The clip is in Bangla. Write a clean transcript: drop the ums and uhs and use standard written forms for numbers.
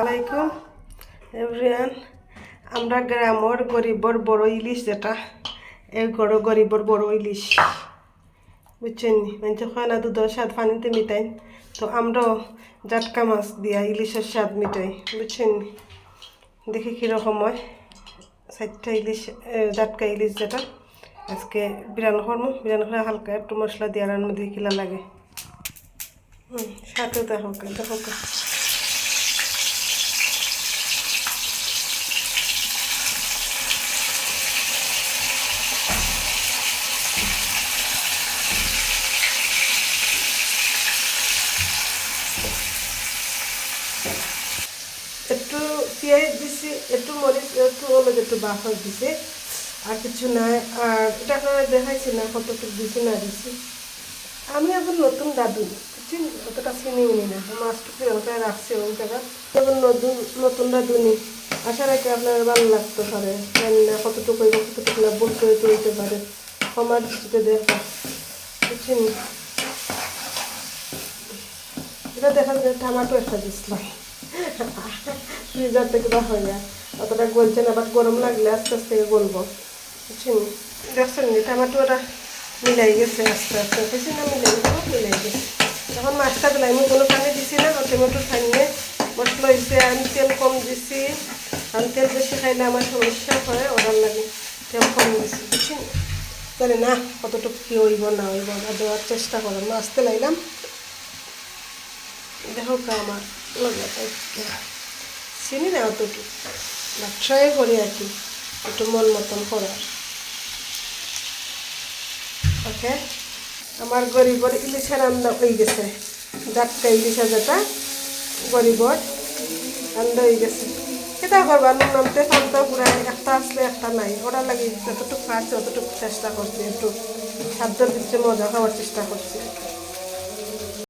আলাইকুম এভরিওয়ান। আমরা গ্রামের গরিবর বড় ইলিশ যেটা এই গরিবর বড় ইলিশ বুঝছেন নি, মানে হয় না দুধের স্বাদ পানিতে মিটাই, তো আমরাও জাটকা মাছ দিয়া ইলিশের স্বাদ মিটাই বুঝছেন নি। দেখি কীরকম হয় 4টা ইলিশ, জাটকা ইলিশ যেটা আজকে বিরান করবো। বিরান করে হালকা একটু মশলা দিয়ে রান্না দিয়ে কিলা লাগে সাথে দেখো দেখো একটু পেঁয়াজ দিছি, একটু মরিচ, একটু হলুদ, একটু বাফর দিছি, আর কিছু নাই। আর এটা আপনারা দেখাইছি না কতটুকু দিছি না দিছি। আমি এখন নতুন দাদু বুঝছেন, অতটা চিনি উনি না, মাছটুকু এলাকায় রাখছি ওই জায়গা। এখন নতুন দাদু নি আশা রাখি আপনার ভালো লাগতে পারে, জানি না কতটুকু কতটুকু না বলতে হইতে পারে, আমার দৃষ্টিতে দেখা বুঝছেন। এটা দেখা যায় টমাটো একটা দিছিলাম ফ্রিজার থেকে বা হয়ে যায়, অতটা গলছে না, আবার গরম লাগলে আস্তে আস্তে গলবো বুঝছেন। দেখছেন নি টমাটোটা মিলাই গেছে আস্তে আস্তে, বেশি না মিলাই গেছে। এখন মাছটা দিলাম, আমি কোনো পানি দিছি না, টমেটো ছাড়িয়ে মশলা হয়েছে। আমি তেল কম দিছি, আমি তেল বেশি খাইলে আমার সমস্যা হয়, ওরার লাগে তেল কম দিছি বুঝছেন। জানি না কতটুকু কী হইব না হইব, দেওয়ার চেষ্টা করলাম, মাছতে লাইলাম। দেখো আমার চিনি না অতটুকু, ব্যবসায় করি আর কি, একটু মন মতন করার। ওকে, আমার গরিবর ইলিশের রান্না হয়ে গেছে, জাটকা ইলিশা যেটা গরিবর রান্না হয়ে গেছে। এটা করবা নুন নামতে ফালতে পুরাই, একটা আসলে একটা নাই, ওরা লাগে যতটুকু পারছে অতটুকু চেষ্টা করছি, একটু সাধ্যর দিচ্ছে মজা খাওয়ার চেষ্টা করছি।